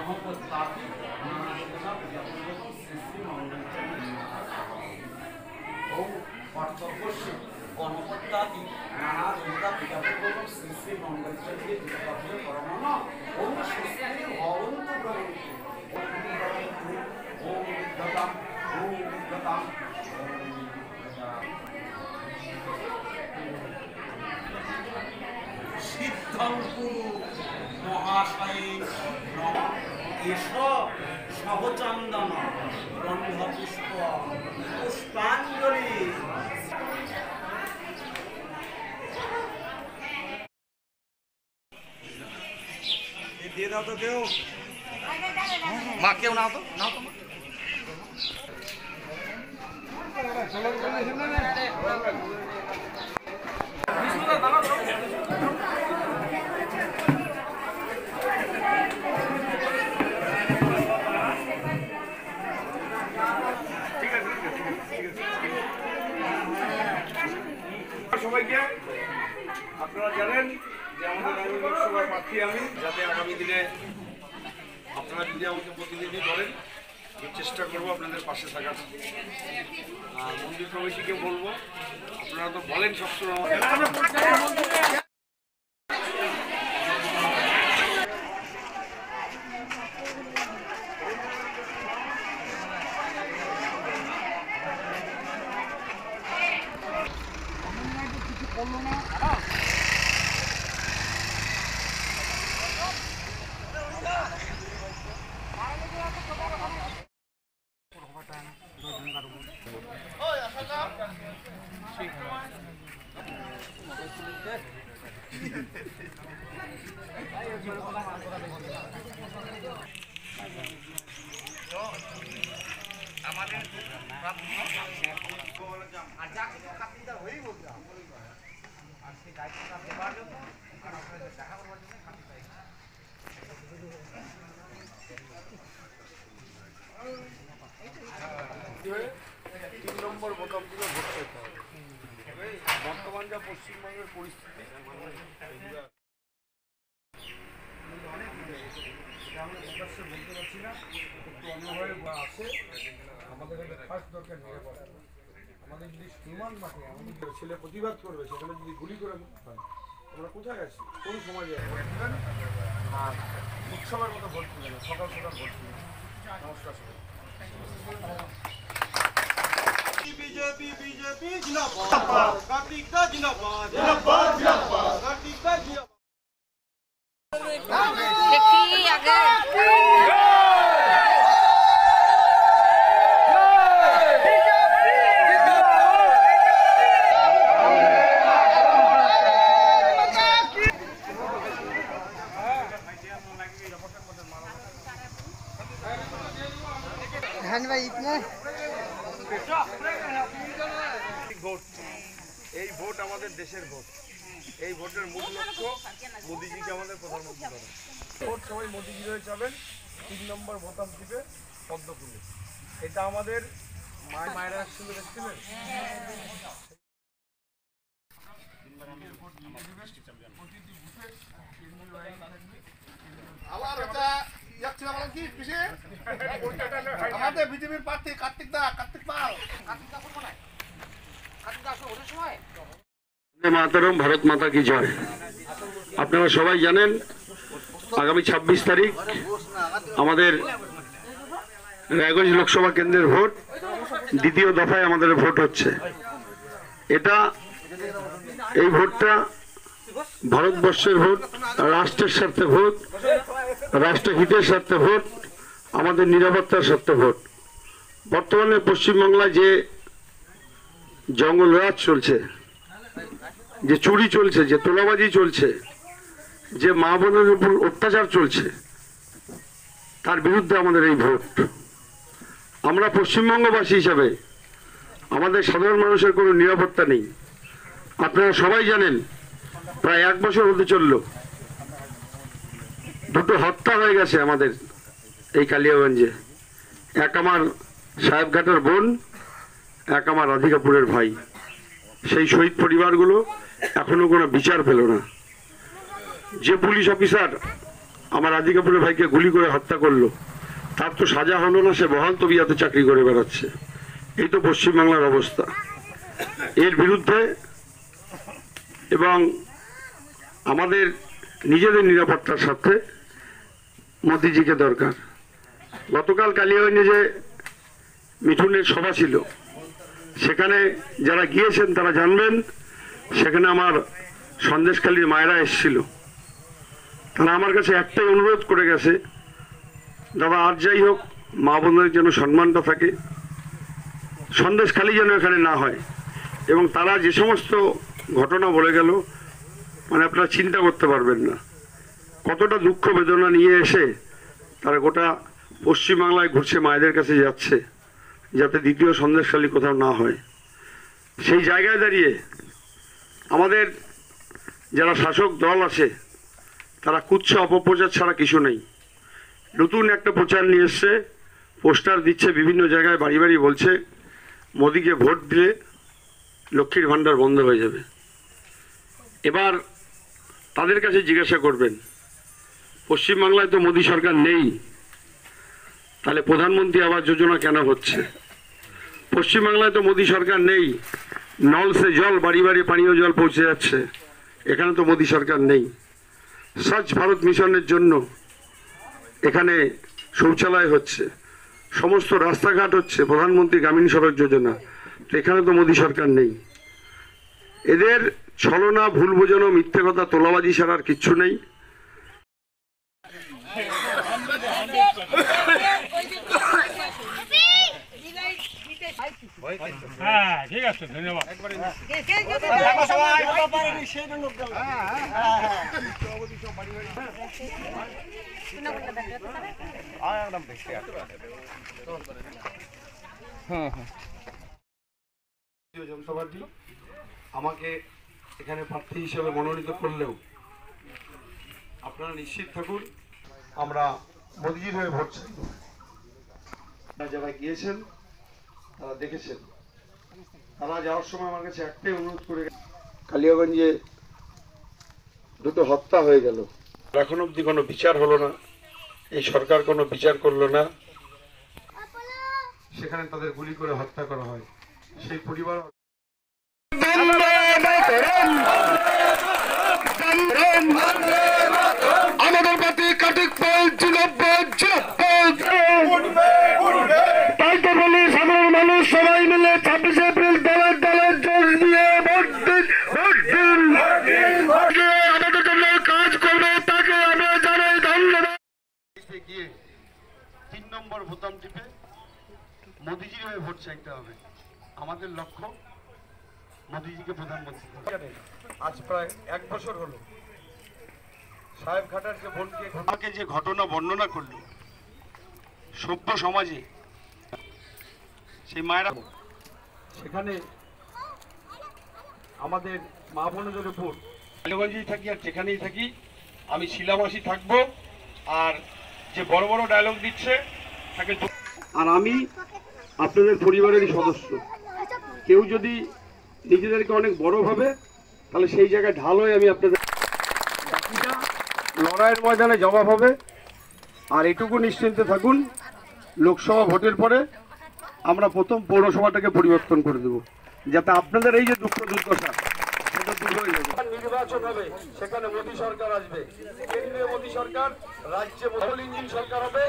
गणपत्यादि नाना देवता पूजापूर्वक श्री श्री मंगलचंद्र पूजा परमान ओम स्वस्ति भवन्तु ब्रह्मन्तु ओम विद्यताम् ओम विद्यताम् सिद्धंकुरु महाशय नमः एष सहचंदन गंधपुष्प पुष्पांजलि দিয়ে দাও তো কেউ মা কেউ নাও তো সবাইকে আপনারা জানেন যে আমাদের লোকসভার প্রার্থী আমি, যাতে আগামী দিনে আপনারা যদি আমাকে প্রতিনিধি করেন চেষ্টা করবো আপনাদের পাশে থাকার। আর মন্দির কমিটিকে বলবো, আপনারা তো বলেন সবসময় নম্বর বোতাম থেকে ভোট করতে হবে। বর্তমান যা পশ্চিমবঙ্গের পরিস্থিতি, আমরা প্রকাশ্যে বলতে পারছি না, একটু অন্যভাবে আছে। আমাদের ফার্স্ট দরকার নিরাপত্তা। আমাদের যদি সীমান মাঠে আমাদের ছেলে প্রতিবাদ করবে, সেখানে যদি গুলি করে হয়, আমরা কোথায় আছি, কোন সমাজে ভোট দিবেন? আর উৎসবের মতো ভোট দিবেন না, সকাল সকাল ভোট দিবেন। নমস্কার সবাই। बीजेपी बीजेपी जिंदाबाद, कार्तिक का जिंदाबाद, जिंदाबाद जिंदाबाद, कार्तिक का जिंदाबाद। देखिए आगे भाई इतना ভোট, এই ভোট আমাদের দেশের ভোট। এই ভোটের মূল লক্ষ্য মোদিজিকে আমাদের প্রধানমন্ত্রী করা। ভোট সবাই মোদিজি হয়ে যাবেন, 3 নম্বর বোতাম টিপে পদ্ম ফুলে। এটা আমাদের মায়েরা শুনে দেখছিলেন। আমাদের বিজেপির প্রার্থী কার্তিক পাল। মাতরম, ভারত মাতা কি জয়। আপনারা সবাই জানেন আগামী 26 তারিখ আমাদের রায়গঞ্জ লোকসভা কেন্দ্রের ভোট, দ্বিতীয় দফায় আমাদের ভোট হচ্ছে। এই ভোটটা ভারতবর্ষের ভোট, রাষ্ট্রের স্বার্থে ভোট, রাষ্ট্রহিতের স্বার্থে ভোট, আমাদের নিরাপত্তার স্বার্থে ভোট। বর্তমানে পশ্চিমবাংলায় যে জঙ্গলরাজ চলছে, যে চুরি চলছে, যে তোলাবাজি চলছে, যে মা বোনের উপর অত্যাচার চলছে, তার বিরুদ্ধে আমাদের এই ভোট। আমরা পশ্চিমবঙ্গবাসী হিসাবে আমাদের সাধারণ মানুষের কোনো নিরাপত্তা নেই। আপনারা সবাই জানেন প্রায় 1 বছর হতে চলল, 2টো হত্যা হয়ে গেছে আমাদের এই কালিয়াগঞ্জে। এক আমার সাহেবঘাটের বোন, এক আমার রাধিকাপুরের ভাই। সেই শহীদ পরিবারগুলো এখনো কোনো বিচার পেল না। যে পুলিশ অফিসার আমার রাধিকাপুরের ভাইকে গুলি করে হত্যা করলো, তার তো সাজা হলো না, সে বহাল তবিয়াতে চাকরি করে বেড়াচ্ছে। এই তো পশ্চিমবাংলার অবস্থা। এর বিরুদ্ধে এবং আমাদের নিজেদের নিরাপত্তার সাথে মোদিজিকে দরকার। গতকাল কালিয়াগঞ্জে যে মিঠুনের সভা ছিল, সেখানে যারা গিয়েছেন তারা জানবেন, সেখানে আমার সন্দেশখালীর মায়েরা এসেছিল। তারা আমার কাছে একটাই অনুরোধ করে গেছে, দাদা আর যাই হোক মা বোনদের যেন সম্মানটা থাকে, সন্দেশখালী যেন এখানে না হয়। এবং তারা যে সমস্ত ঘটনা বলে গেল, মানে আপনারা চিন্তা করতে পারবেন না কতটা দুঃখ বেদনা নিয়ে এসে তারা গোটা পশ্চিমবাংলায় ঘুরছে, মায়েদের কাছে যাচ্ছে, যাতে দ্বিতীয় সন্দেশখালী কোথাও না হয়। সেই জায়গায় দাঁড়িয়ে আমাদের যারা শাসক দল আছে তারা কুচ্ছা অপপ্রচার ছাড়া কিছু নেই। নতুন একটা প্রচার নিয়ে এসছে, পোস্টার দিচ্ছে বিভিন্ন জায়গায়, বাড়ি বাড়ি বলছে মোদিকে ভোট দিলে লক্ষ্মীর ভাণ্ডার বন্ধ হয়ে যাবে। এবার তাদের কাছে জিজ্ঞাসা করবেন, পশ্চিমবাংলায় তো মোদি সরকার নেই, তাহলে প্রধানমন্ত্রী আবাস যোজনা কেন হচ্ছে? পশ্চিমবাংলায় তো মোদি সরকার নেই, নল সে জল, বাড়ি বাড়ি পানীয় জল পৌঁছে যাচ্ছে, এখানে তো মোদি সরকার নেই। স্বচ্ছ ভারত মিশনের জন্য এখানে শৌচালয় হচ্ছে, সমস্ত রাস্তাঘাট হচ্ছে, প্রধানমন্ত্রী গ্রামীণ সড়ক যোজনা, তো এখানে তো মোদি সরকার নেই। এদের ছলনা, ভুল বোঝানো, মিথ্যে কথা, তোলাবাজি ছাড়া আর কিচ্ছু নেই। হ্যাঁ ঠিক আছে, ধন্যবাদ। জনতা পার্টি আমাকে এখানে প্রার্থী হিসেবে মনোনীত করলেও আপনারা নিশ্চিত থাকুন, আমরা মোদিজির হয়ে ভোট চাই। যারা গিয়েছেন তারা দেখেছেন, তারা যাওয়ার সময় আমার কাছে একটাই অনুরোধ করে, কালিয়াগঞ্জে দুটো হত্যা হয়ে গেল, এখন অব্দি কোনো বিচার হলো না, এই সরকার কোনো বিচার করলো না, সেখানে তাদের গুলি করে হত্যা করা হয়। সেই পরিবার আমাদের প্রতি কাটিক তাই তো বলি, সাধারণ মানুষ সবাই মিলে 26 এপ্রিল দলের দলের জোর দিয়ে ভোট দিন, আমাদের জন্য কাজ করবে, তাকে আমরা জানাই ধন্যবাদ। গিয়ে 3 নম্বর বোতাম টিপে মোদিজির হয়ে ভোট চাইতে হবে। আমাদের লক্ষ্য মোদিজিকে প্রধানমন্ত্রী। আজ প্রায় 1 বছর হলো সাহেবঘাটার যে বোনকে আমাকে যে ঘটনা বর্ণনা করলো, সভ্য সমাজে সেই মায়েরা, সেখানে আমাদের মা বোনদের উপর, কালীগঞ্জেই থাকি আর যেখানেই থাকি, আমি শিলামাসি থাকবো। আর যে বড় বড় ডায়লগ দিচ্ছে তাকে, আর আমি আপনাদের পরিবারেরই সদস্য, কেউ যদি নিজেদেরকে অনেক বড় ভাবে, তাহলে সেই জায়গায় ঢাল হয়ে আমি আপনাদের, বাকিটা লড়াইয়ের ময়দানে জবাব হবে। আর এটুকু নিশ্চিন্তে থাকুন, লোকসভা ভোটের পরে আমরা প্রথম পৌরসভাটাকে পরিবর্তন করে দেব, যাতে আপনাদের এই যে দুঃখ দুর্দশা সেটা দূর হয়ে যাবে। নির্বাচন হবে, সেখানে মোদী সরকার আসবে, কেন্দ্রীয় মোদী সরকার, রাজ্যে মোদী ইঞ্জিন সরকার হবে।